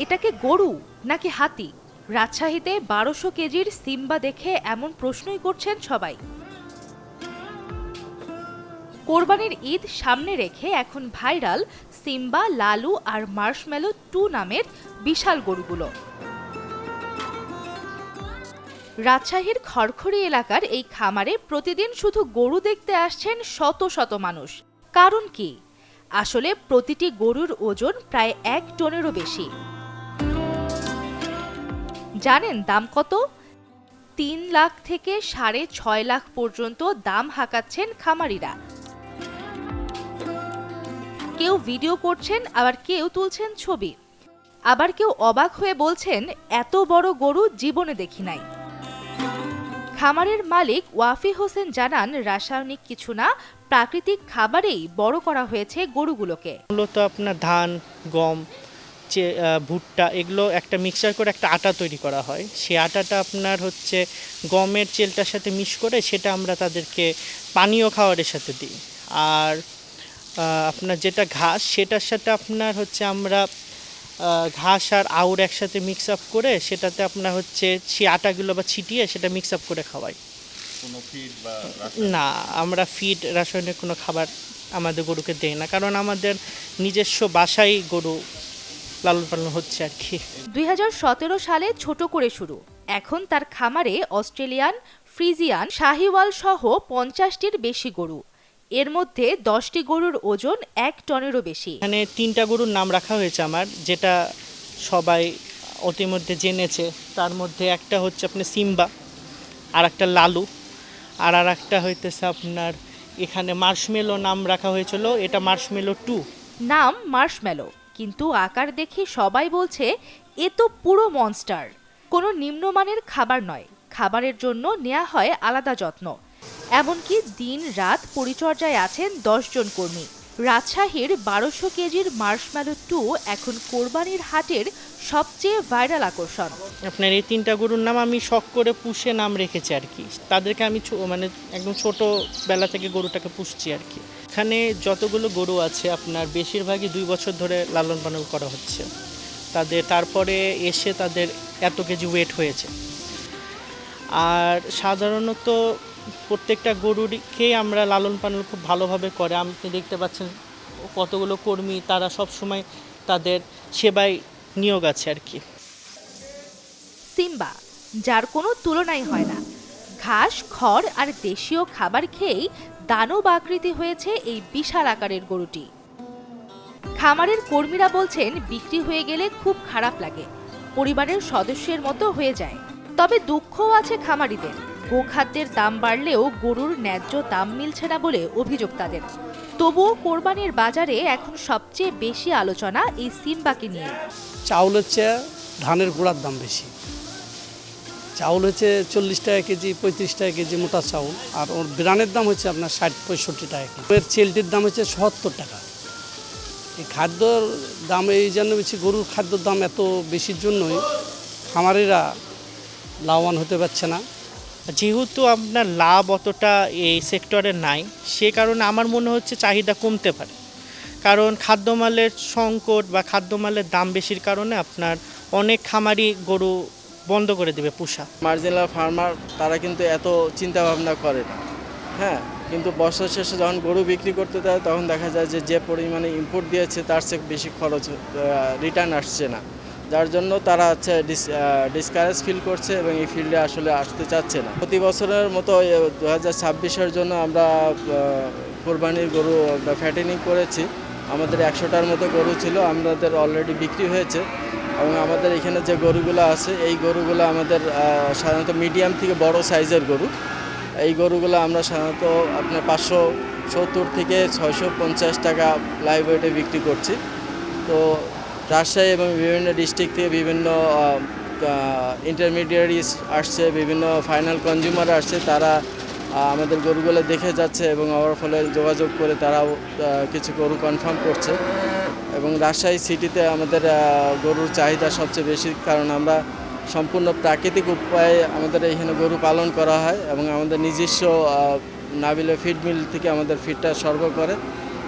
এটাকে গরু নাকি হাতি? রাজশাহীতে ১২০০ কেজির সিম্বা দেখে এমন প্রশ্নই করছেন সবাই। কোরবানির ঈদ সামনে রেখে এখন ভাইরাল সিম্বা, লালু আর মার্শমেলো 2 নামের বিশাল গরুগুলো। রাজশাহীর খড়খড়ি এলাকার এই খামারে প্রতিদিন শুধু গরু দেখতে আসছেন শত শত মানুষ। কারণ কি? আসলে প্রতিটি গরুর ওজন প্রায় 1 টনেরও বেশি। জানেন দাম কত? ৩ লাখ থেকে ৬.৫ লাখ পর্যন্ত দাম হাঁকাচ্ছেন খামারিরা। কেউ ভিডিও করছেন, আবার কেউ তুলছেন ছবি, আবার কেউ অবাক হয়ে বলছেন এত বড় গরু জীবনে দেখি নাই। খামারের মালিক ওয়াফি হোসেন জানান, রাসায়নিক কিছু না, প্রাকৃতিক খাবারেই বড় করা হয়েছে গরুগুলোকে। মূলত আপনার ধান, গম, ভুট্টা এগুলো একটা মিক্সচার করে একটা আটা তৈরি করা হয়। সেই আটাটা আপনার হচ্ছে গমের চেলটার সাথে মিক্স করে সেটা আমরা তাদেরকে পানীয় খাবারের সাথে দিই। আর আপনার যেটা ঘাস, সেটার সাথে আপনার হচ্ছে আমরা ঘাস আর আউর একসাথে মিক্স আপ করে সেটাতে আপনার হচ্ছে সেই আটাগুলো বা ছিটিয়ে সেটা মিক্স আপ করে খাওয়াই। না, আমরা ফিড রাসায়নিক কোনো খাবার আমাদের গরুকে দেই না, কারণ আমাদের নিজস্ব বাসায় গরু লালন পালন হচ্ছে আর কি। ২০১৭ সালে ছোট করে শুরু, এখন তার খামারে অস্ট্রেলিয়ান, ফ্রিজিয়ান, শাহিওয়াল সহ ৫০টির বেশি গরু। এর মধ্যে ১০টি গরুর ওজন 1 টনেরও বেশি। এখানে 3টা গরুর নাম রাখা হয়েছে আমার, যেটা সবাই অতিমধ্যে জেনেছে। তার মধ্যে একটা হচ্ছে আপনার সিম্বা, আর একটা লালু, আর একটা হইতেছে আপনার এখানে মার্শমেলো নাম রাখা হয়েছিল, এটা মার্শমেলো 2। নাম মার্শমেলো, কিন্তু আকার দেখে সবাই বলছে এ তো পুরো মনস্টার। কোনো নিম্নমানের খাবার নয়, খাবারের জন্য নেওয়া হয় আলাদা যত্ন। এমনকি দিন রাত পরিচর্যায় আছেন 10 জন কর্মী। রাজশাহীর ১২০০ কেজির মার্শমেলো 2 এখন কোরবানির হাটের সবচেয়ে ভাইরাল আকর্ষণ। আপনার এই 3টা গরুর নাম আমি শখ করে পুষে নাম রেখেছি আর কি। তাদেরকে আমি মানে একদম ছোটোবেলা থেকে গরুটাকে পুষছি আর কি। এখানে যতগুলো গরু আছে আপনার বেশিরভাগই 2 বছর ধরে লালন পালন করা হচ্ছে। তারপরে এসে তাদের এত কেজি ওয়েট হয়েছে। আর সাধারণত প্রত্যেকটা গরুরকেই আমরা লালন পালন খুব ভালোভাবে করে। আপনি দেখতে পাচ্ছেন কতগুলো কর্মী, তারা সব সময় তাদের সেবায় নিয়োগ আছে আর কি। সিম্বা, যার কোনো তুলনাই হয় না। ঘাস, খড় আর দেশীয় খাবার খেয়েই দানব আকৃতি হয়েছে এই বিশাল আকারের গরুটি। খামারের কর্মীরা বলছেন বিক্রি হয়ে গেলে খুব খারাপ লাগে, পরিবারের সদস্যের মতো হয়ে যায়। তবে দুঃখও আছে খামারিদের, গোখাদ্যের দাম বাড়লেও গরুর ন্যায্য দাম মিলছে না বলে অভিযোগ তাদের। তবুও কোরবানির বাজারে এখন সবচেয়ে বেশি আলোচনা এই সিম্বাকে নিয়ে। চাউলের চেয়ে ধানের গুঁড়ার দাম বেশি। চাউল হচ্ছে 40 টাকা কেজি, 35 টাকা কেজি মোটা চাউল, আর ওর ব্রানের দাম হচ্ছে আপনার 60-65 টাকা কেজি। এর চেলটির দাম হচ্ছে ৭০ টাকা। এই খাদ্যর দাম এই জন্য বেশি, গরুর খাদ্যর দাম এত বেশির জন্যই খামারিরা লাভবান হতে পারছে না। যেহেতু আপনার লাভ অতটা এই সেক্টরে নাই, সে কারণে আমার মনে হচ্ছে চাহিদা কমতে পারে। কারণ খাদ্যমালের সংকট বা খাদ্যমালের দাম বেশির কারণে আপনার অনেক খামারি গরু বন্ধ করে দেবে পোষা। মার্জিনাল ফার্মার তারা কিন্তু এত চিন্তা ভাবনা করে না, হ্যাঁ, কিন্তু বছর শেষে যখন গরু বিক্রি করতে যায় তখন দেখা যায় যে পরিমাণে ইম্পোর্ট দিয়েছে তার চেয়ে বেশি খরচ, রিটার্ন আসছে না, যার জন্য তারা হচ্ছে ডিসকারেজ ফিল করছে এবং এই ফিল্ডে আসলে আসতে চাচ্ছে না। প্রতি বছরের মতো 2026-এর জন্য আমরা কোরবানির গরু ফ্যাটেনিং করেছি। আমাদের 100টার মতো গরু ছিল, আমাদের অলরেডি বিক্রি হয়েছে। এবং আমাদের এখানে যে গরুগুলো আছে এই গরুগুলো আমাদের সাধারণত মিডিয়াম থেকে বড় সাইজের গরু। এই গরুগুলো আমরা সাধারণত আপনার 570 থেকে 650 টাকা লাইভ ওয়েটে বিক্রি করছি। তো রাজশাহী এবং বিভিন্ন ডিস্ট্রিক্ট থেকে বিভিন্ন ইন্টারমিডিয়ারিজ আসছে, বিভিন্ন ফাইনাল কনজিউমার আসছে, তারা আমাদের গরুগুলো দেখে যাচ্ছে এবং আমার ফলে যোগাযোগ করে তারাও কিছু গরু কনফার্ম করছে। এবং রাজশাহী সিটিতে আমাদের গরুর চাহিদা সবচেয়ে বেশি, কারণ আমরা সম্পূর্ণ প্রাকৃতিক উপায়ে আমাদের এখানে গরু পালন করা হয় এবং আমাদের নিজস্ব নাবিলে ফিড মিল থেকে আমাদের ফিডটা সরবরাহ করে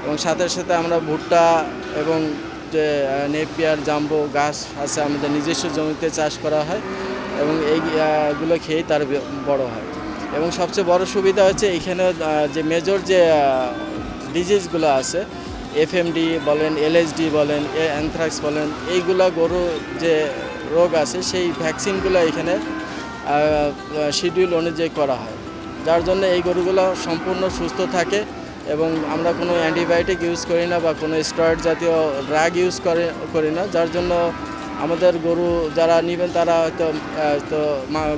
এবং সাথে সাথে আমরা ভুট্টা এবং যে নেপিয়ার জাম্বো ঘাস আছে আমাদের নিজস্ব জমিতে চাষ করা হয় এবং এইগুলো খেয়েই তার বড় হয়। এবং সবচেয়ে বড় সুবিধা হচ্ছে এইখানে যে মেজর যে ডিজিজগুলো আছে, এফএমডি বলেন, এলএসডি বলেন, অ্যানথ্রাক্স বলেন, এইগুলা গরু যে রোগ আছে সেই ভ্যাকসিনগুলো এখানে শিডিউল অনুযায়ী করা হয়, যার জন্য এই গরুগুলো সম্পূর্ণ সুস্থ থাকে এবং আমরা কোনো অ্যান্টিবায়োটিক ইউজ করি না বা কোনো স্টেরয়েড জাতীয় ড্রাগ ইউজ করি না, যার জন্য আমাদের গরু যারা নেবেন তারা হয়তো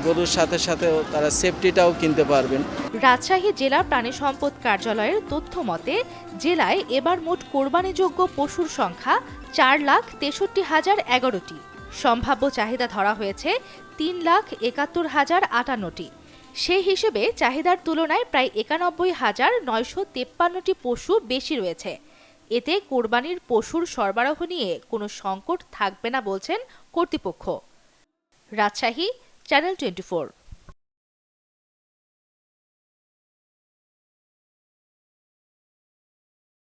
গরুর সাথে সাথেও তারা সেফটিটাও কিনতে পারবেন। রাজশাহী জেলা প্রাণী সম্পদ কার্যালয়ের তথ্য মতে জেলায় এবার মোট কোরবানিযোগ্য পশুর সংখ্যা 4,63,011টি। সম্ভাব্য চাহিদা ধরা হয়েছে 3,71,058টি। সেই হিসেবে চাহিদার তুলনায় প্রায় 91,953টি পশু বেশি রয়েছে। এতে কোরবানির পশুর সরবরাহ নিয়ে কোনো সংকট থাকবে না বলছেন কর্তৃপক্ষ। রাজশাহী, চ্যানেল 24।